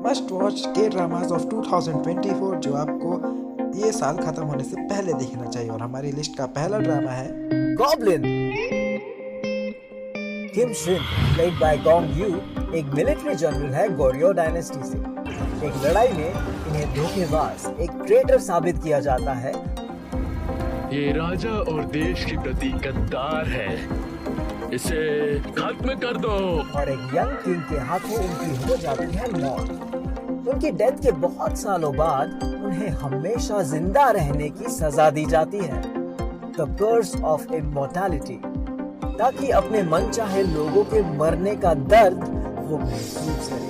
Must watch के dramas of 2024 जो आपको ये साल खत्म होने से पहले देखना चाहिए। और हमारी लिस्ट का पहला ड्रामा है goblin. Kim Shin played by gong you एक मिलिट्री जनरल है गोर्यो डायनेस्टी से। एक लड़ाई में इन्हें धोखेबाज एक ट्रेटर साबित किया जाता है। ये राजा और देश के प्रति गद्दार है, इसे खत्म कर दो। और एक यंग किंग के हाथों उनकी हो जाती है मौत। उनकी डेथ के बहुत सालों बाद उन्हें हमेशा जिंदा रहने की सजा दी जाती है, द कर्स ऑफ इमॉर्टैलिटी, ताकि अपने मनचाहे लोगों के मरने का दर्द वो महसूस करें।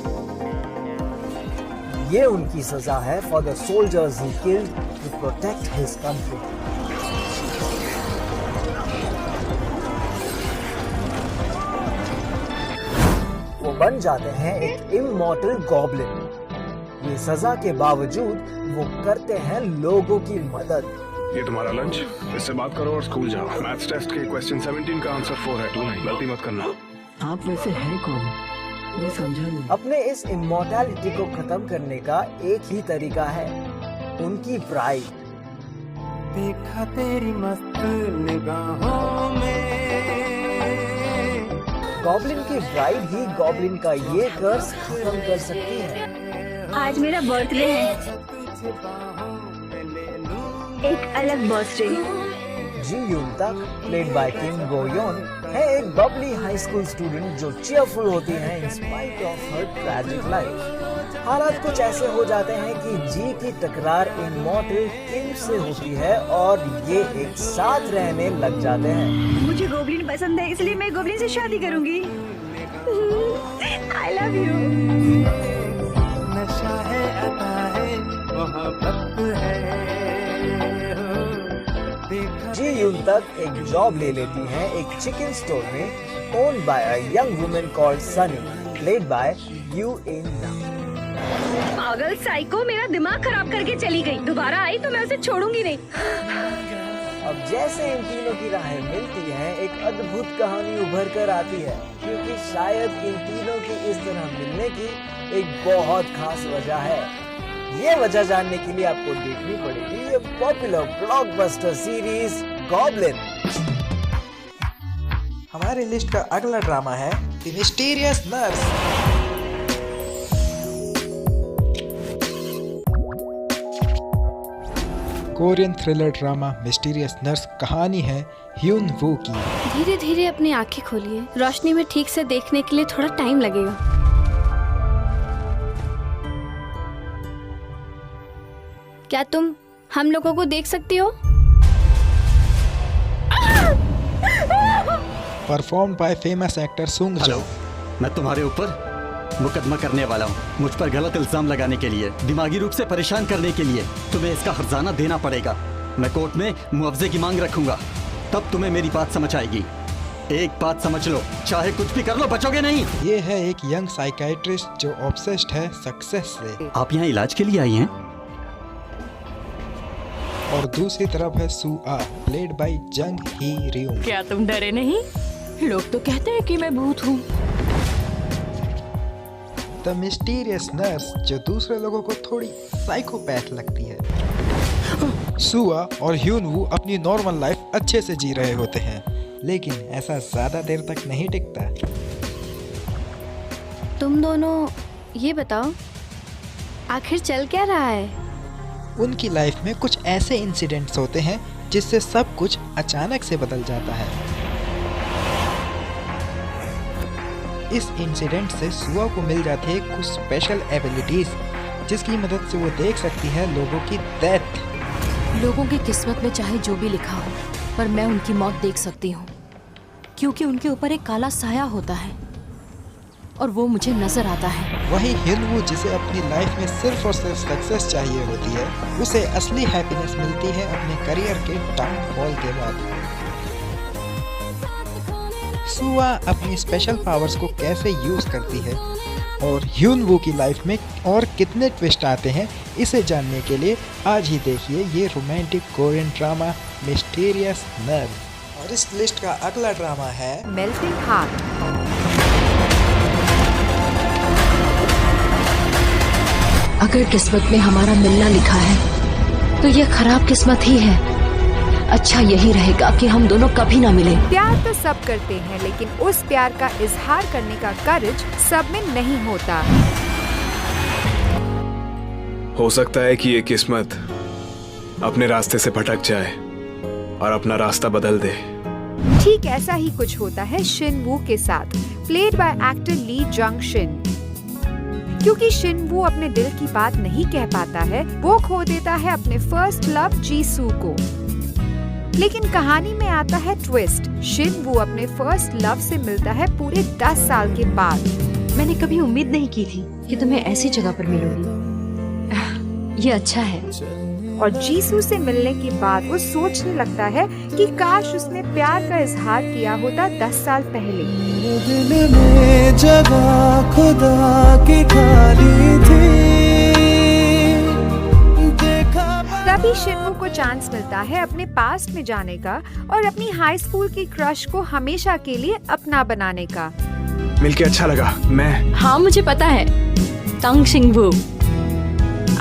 ये उनकी सजा है for the soldiers he killed to protect his country. वो बन जाते हैं एक इमॉर्टल गॉब्लिन। ये सजा के बावजूद वो करते हैं लोगों की मदद। ये तुम्हारा लंच, इससे बात करो और स्कूल जाओ। मैथ्स टेस्ट के क्वेश्चन 17 का आंसर 4 है, 2 नहीं, गलती मत करना। आप वैसे हैं कौन? मैं समझा नहीं। अपने इस इमॉर्टैलिटी को खत्म करने का एक ही तरीका है, उनकी प्राइड। देखा तेरी मस्त निगाहों में। गॉब्लिन की ब्राइड ही गॉब्लिन का ये कर्स खत्म कर सकती है। आज मेरा बर्थडे है, एक अलग बर्थडे। जी यून तक प्लेड बाय किम गो योन है एक बबली हाई स्कूल स्टूडेंट जो चीयरफुल होती है in spite of her tragic life. हालात कुछ ऐसे हो जाते हैं कि जी की टकरार इमॉर्टल किम से होती है और ये एक साथ रहने लग जाते हैं। मुझे गोब्लिन पसंद है, इसलिए मैं गोब्लिन से शादी करूंगी। I love you। नशा है, अता है, मोहब्बत है। जी यून तक एक जॉब ले लेती हैं एक चिकन स्टोर में owned by a young woman called Sunny played by you in ना। पागल साइको मेरा दिमाग खराब करके चली गई, दोबारा आई तो मैं उसे छोड़ूंगी नहीं। अब जैसे इन तीनों की राहें मिलती हैं, एक अद्भुत कहानी उभर कर आती है, क्योंकि शायद इन तीनों की इस तरह मिलने की एक बहुत खास वजह है। ये वजह जानने के लिए आपको देखनी पड़ेगी ये पॉपुलर ब्लॉकबस्टर सीरीज गॉब्लिन। हमारी लिस्ट का अगला ड्रामा है the mysterious nurse. Korean thriller drama mysterious nurse कहानी है ह्यून वू की। धीरे धीरे अपनी आंखें खोलिए, रोशनी में ठीक से देखने के लिए थोड़ा टाइम लगेगा। क्या तुम हम लोगों को देख सकती हो? परफॉर्म बाय फेमस एक्टर सुंग जो। मैं तुम्हारे ऊपर मुकदमा करने वाला हूँ, मुझ पर गलत इल्जाम लगाने के लिए, दिमागी रूप से परेशान करने के लिए। तुम्हें इसका हर्जाना देना पड़ेगा। मैं कोर्ट में मुआवजे की मांग रखूंगा, तब तुम्हें मेरी बात समझ आएगी। एक बात समझ लो, चाहे कुछ भी कर लो, बचोगे नहीं। ये है एक यंग साइकियाट्रिस्ट जो ऑब्सेस्ड है सक्सेस से। आप यहाँ इलाज के लिए आई हैं? और दूसरी तरफ है सुआ प्लेड बाय जंग ही रियोंग। क्या तुम डरे नहीं? लोग तो कहते हैं कि मैं भूत हूँ। द मिस्टीरियस नर्स जो दूसरे लोगों को थोड़ी साइकोपैथ लगती है। सुआ और ह्यून वू अपनी नॉर्मल लाइफ अच्छे से जी रहे होते हैं, लेकिन ऐसा ज्यादा देर तक नहीं टिकता। तुम दोनों ये बताओ, आखिर चल क्या रहा है? उनकी लाइफ में कुछ ऐसे इंसिडेंट्स होते हैं जिससे सब कुछ अचानक से बदल जाता है। इस इंसिडेंट से सुआ को मिल जाती है कुछ स्पेशल एबिलिटीज, जिसकी मदद से वो देख सकती है लोगों की डेथ। लोगों की किस्मत में चाहे जो भी लिखा हो, पर मैं उनकी मौत देख सकती हूँ, क्योंकि उनके ऊपर एक काला साया होता है और वो मुझे नजर आता है। वही हिनवू जिसे अपनी लाइफ में सिर्फ और सिर्फ सक्सेस चाहिए होती है, उसे असली हैप्पीनेस मिलती है अपने करियर के डाउनफॉल के बाद। सुआ अपनी स्पेशल पावर्स को कैसे यूज करती है और ह्यूनवू की लाइफ में और कितने ट्विस्ट आते हैं, इसे जानने के लिए आज ही देखिए ये romantic Korean drama mysterious nurse. और इस लिस्ट का अगला ड्रामा है मेल्टिंग हार्ट। अगर किस्मत में हमारा मिलना लिखा है तो ये खराब किस्मत ही है। अच्छा यही रहेगा कि हम दोनों कभी ना मिले। प्यार तो सब करते हैं, लेकिन उस प्यार का इजहार करने का कर्ज सब में नहीं होता। हो सकता है कि ये किस्मत अपने रास्ते से भटक जाए और अपना रास्ता बदल दे। ठीक ऐसा ही कुछ होता है शिन वू के साथ, प्लेड बाय एक्टर ली जंग शिन। क्योंकि शिन वू अपने दिल की बात नहीं कह पाता है, वो खो देता है अपने फर्स्ट लव जीसू को। लेकिन कहानी में आता है ट्विस्ट। शिन वू अपने फर्स्ट लव से मिलता है पूरे 10 साल के बाद। मैंने कभी उम्मीद नहीं की थी कि तुम्हें ऐसी जगह पर मिलूंगी। ये अच्छा है। और जीसू से मिलने के बाद वो सोचने लगता है कि काश उसने प्यार का इजहार किया होता 10 साल पहले। दिल में जगह खुदा की खाली थी। तभी शिनवू को चांस मिलता है अपने पास्ट में जाने का और अपनी हाई स्कूल की क्रश को हमेशा के लिए अपना बनाने का। मिलके अच्छा लगा। मैं हाँ मुझे पता है, तंग शिंगवू।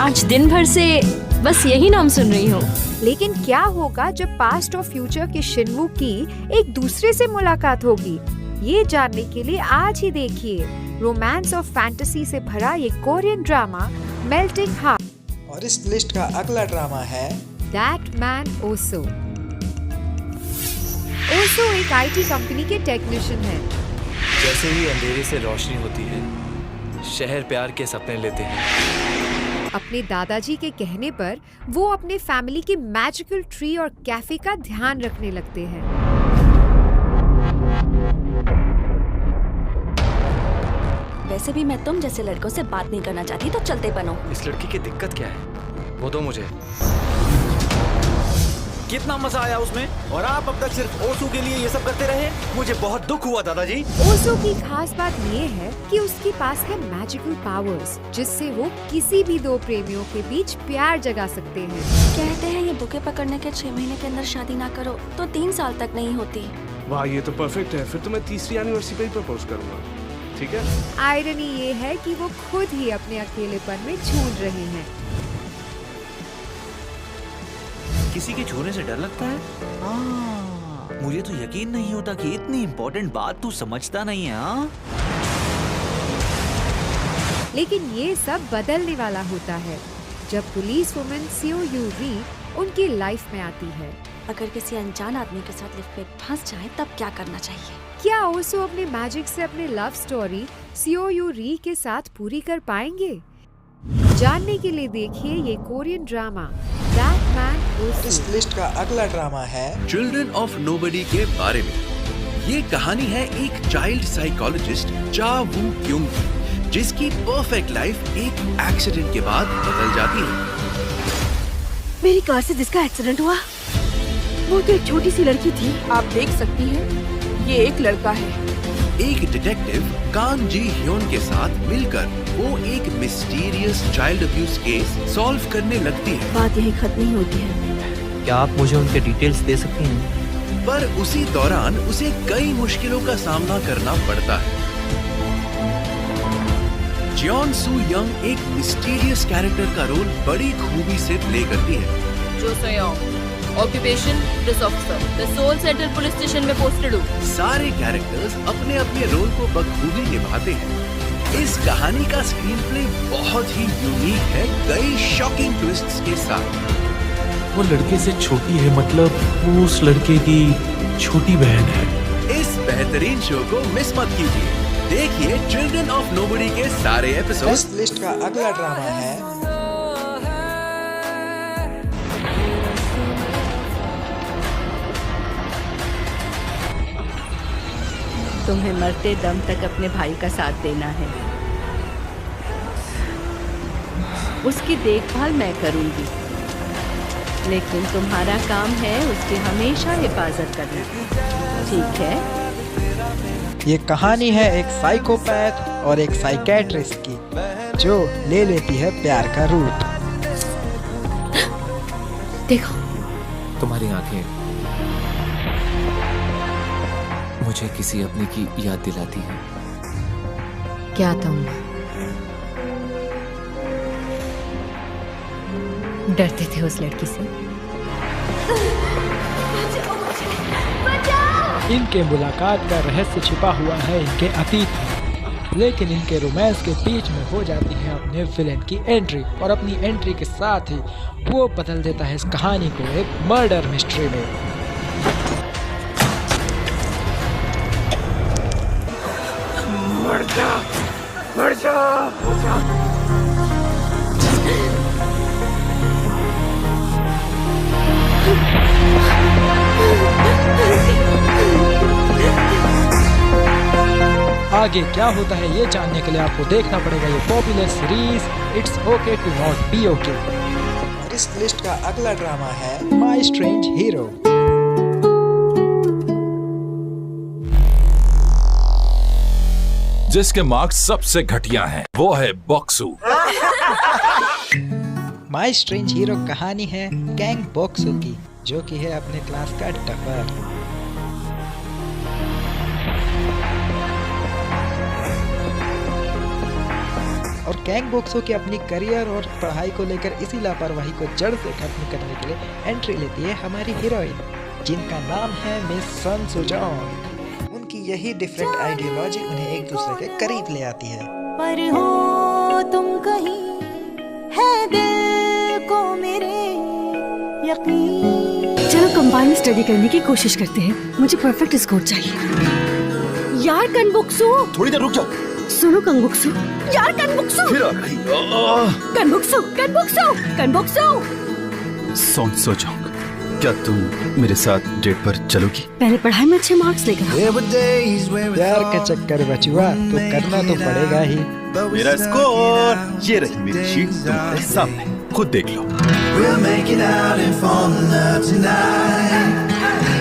आज दिन भर से बस यही नाम सुन रही हूँ। लेकिन क्या होगा जब पास्ट और फ्यूचर के शिनवू की एक दूसरे से मुलाकात होगी? ये जानने के लिए आज ही देखिए रोमांस और फैंटेसी से भरा ये कोरियन ड्रामा मेल्टिंग हार्ट। और इस लिस्ट का अगला ड्रामा है दैट मैन ओसो। ओसो एक आईटी कंपनी के टेक्नीशियन है। जैसे ही अंधेरे से रोशनी होती है, शहर प्यार के सपने लेते हैं। अपने दादाजी के कहने पर वो अपने फैमिली की मैजिकल ट्री और कैफे का ध्यान रखने लगते हैं। वैसे भी मैं तुम जैसे लड़कों से बात नहीं करना चाहती, तो चलते बनो। इस लड़की की दिक्कत क्या है वो तो मुझे। कितना मजा आया उसमें, और आप अब तक सिर्फ ओसू के लिए ये सब करते रहे। मुझे बहुत दुख हुआ दादाजी। ओसो की खास बात ये है कि उसके पास है मैजिकल पावर्स, जिससे वो किसी भी दो प्रेमियों के बीच प्यार जगा सकते हैं। कहते हैं ये बुके पकड़ने के 6 महीने के अंदर शादी ना करो तो 3 साल तक नहीं होती। वाह, ये तो परफेक्ट है। फिर तो मैं 3री एनिवर्सरी पे ही प्रपोज करूंगा। ठीक है। आयरनी ये है कि वो खुद ही अपने अकेलेपन में झूठ रहे हैं। किसी के छूने से डर लगता है? मुझे तो यकीन नहीं होता कि इतनी इम्पोर्टेंट बात तू समझता नहीं है। हाँ? लेकिन ये सब बदलने वाला होता है जब पुलिस वुमन सियो यू री उनकी लाइफ में आती है। अगर किसी अनजान आदमी के साथ लिफ्ट में फंस जाए तब क्या करना चाहिए? क्या ओसो अपने मैजिक से अपने लव स्टोरी सियो यू री के साथ पूरी कर पाएंगे? जानने के लिए देखिए ये कोरियन ड्रामा दैट मैन ओसो। इस लिस्ट का अगला ड्रामा है चिल्ड्रन ऑफ नोबडी के बारे में। ये कहानी है एक चाइल्ड साइकोलॉजिस्ट चा वू क्योंग की, जिसकी परफेक्ट लाइफ एक एक्सीडेंट के बाद बदल जाती है। मेरी कार से जिसका एक्सीडेंट हुआ वो तो एक छोटी सी लड़की थी। आप देख सकती हैं, ये एक लड़का है। एक डिटेक्टिव कान जी ह्योन के साथ मिलकर वो एक mysterious child abuse case solve करने लगती है। बात यही खत्म नहीं होती है। क्या आप मुझे उनके डिटेल्स दे सकती हैं? पर उसी दौरान उसे कई मुश्किलों का सामना करना पड़ता है। जियोन सू यंग एक मिस्टीरियस कैरेक्टर का रोल बड़ी खूबी से प्ले करती है। जो सोयोंग, ऑक्यूपेशन पुलिस ऑफिसर, मैं सोल सेंट्रल पुलिस स्टेशन में पोस्टेड हूँ। सारे कैरेक्टर्स अपने अपने रोल को बखूबी निभाते हैं। इस कहानी का स्क्रीन प्ले बहुत ही यूनिक है, कई शॉकिंग ट्विस्ट्स के साथ। वो लड़के से छोटी है, मतलब वो उस लड़के की छोटी बहन है। इस बेहतरीन शो को मिस मत कीजिए। देखिए चिल्ड्रन ऑफ नोबडी के सारे एपिसोड। इस लिस्ट का अगला ड्रामा है तुम्हें मरते दम तक अपने भाई का साथ देना है। उसकी देखभाल मैं करूंगी, लेकिन तुम्हारा काम है उसकी हमेशा हिफाजत करना, ठीक है? ये कहानी है एक साइकोपैथ और एक साइकेट्रिस्ट की, जो ले लेती है प्यार का रूप। देखो, तुम्हारी आंखें मुझे किसी अपने की याद दिलाती है। क्या तुम डरते थे उस लड़की से। इनके मुलाकात का रहस्य छिपा हुआ है इनके अतीत में, लेकिन इनके रोमांस के बीच में हो जाती है अपने विलेन की एंट्री, और अपनी एंट्री के साथ ही वो बदल देता है इस कहानी को एक मर्डर मिस्ट्री में। मर जा, मर जा, मर जा। आगे क्या होता है ये जानने के लिए आपको देखना पड़ेगा ये popular series it's okay to not be okay. और इस लिस्ट का अगला ड्रामा है माय स्ट्रेंज हीरो। जिसके मार्क्स सबसे घटिया हैं, वो है बॉक्सू। माय स्ट्रेंज हीरो कहानी है गैंग बॉक्सू की, जो कि है अपने क्लास का टपर। और गैंग बॉक्सू की अपनी करियर और पढ़ाई को लेकर इसी लापरवाही को जड़ से खत्म करने के लिए एंट्री लेती है हमारी हीरोइन, जिनका नाम है मिस सन सुजोंग। उनकी यही डिफरेंट आइडियोलॉजी उन्हें एक दूसरे के करीब ले आती है। पर हो तुम कहीं है दिल को मेरे यकीन। चलो कंबाइन स्टडी करने की कोशिश करते हैं, मुझे परफेक्ट स्कोर चाहिए। यार कनबुक्सू, थोड़ी देर रुक जाओ। सुनो कनबुक्सू, यार कनबुक्सू, कनबुक्सू, कनबुक्सू, कनबुक्सू। सॉन्ग सोचोंग, क्या तुम मेरे साथ डेट पर चलोगी? पहले पढ़ाई में अच्छे मार्क्स लेकर। प्यार का चक्कर बचुआ तो करना तो पड़ेगा ही। मेरा स्कोर ये रही मेरी शीट तुम्हारे सामने, खुद देख लो। We'll make it out and fall in love tonight.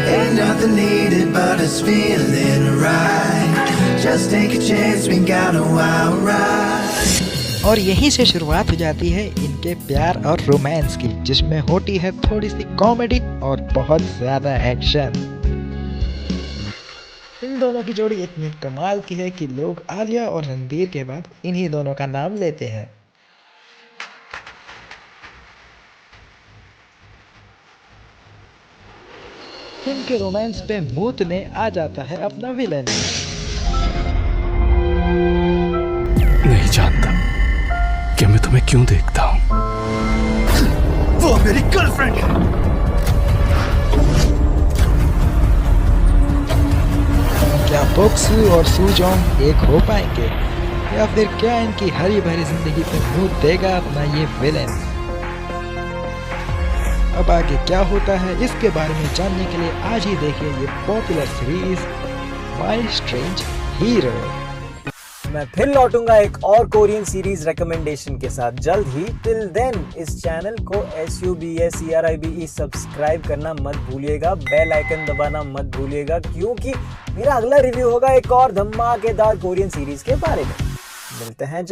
Ain't nothing needed but us feeling right. Just take a chance, we got a wild ride. और यहीं से शुरुआत हो जाती है इनके प्यार और रोमांस की, जिसमें होती है थोड़ी सी कॉमेडी और बहुत ज्यादा एक्शन। इन दोनों की जोड़ी इतनी कमाल की है कि लोग आलिया और रणबीर के बाद इन्हीं दोनों का नाम लेते हैं। इनके रोमांस पे मूतने आ जाता है अपना विलेन। नहीं जानता कि मैं तुम्हें क्यों देखता हूँ। वो मेरी गर्लफ्रेंड है। क्या बॉक्सू और सुजोंग एक हो पाएंगे, या फिर क्या इनकी हरी भरी जिंदगी पे मूत देगा अपना ये विलेन? अब आगे क्या होता है इसके बारे में जानने के लिए आज ही देखिए ये popular series my strange hero. मैं फिर लौटूंगा एक और कोरियन सीरीज रिकमेंडेशन के साथ जल्द ही। टिल देन इस चैनल को SUBSCRIBE सब्सक्राइब करना मत भूलिएगा, बेल आइकन दबाना मत भूलिएगा, क्योंकि मेरा अगला रिव्यू होगा एक और धमाकेदार कोरियन सीरीज के बारे में। मिलते हैं।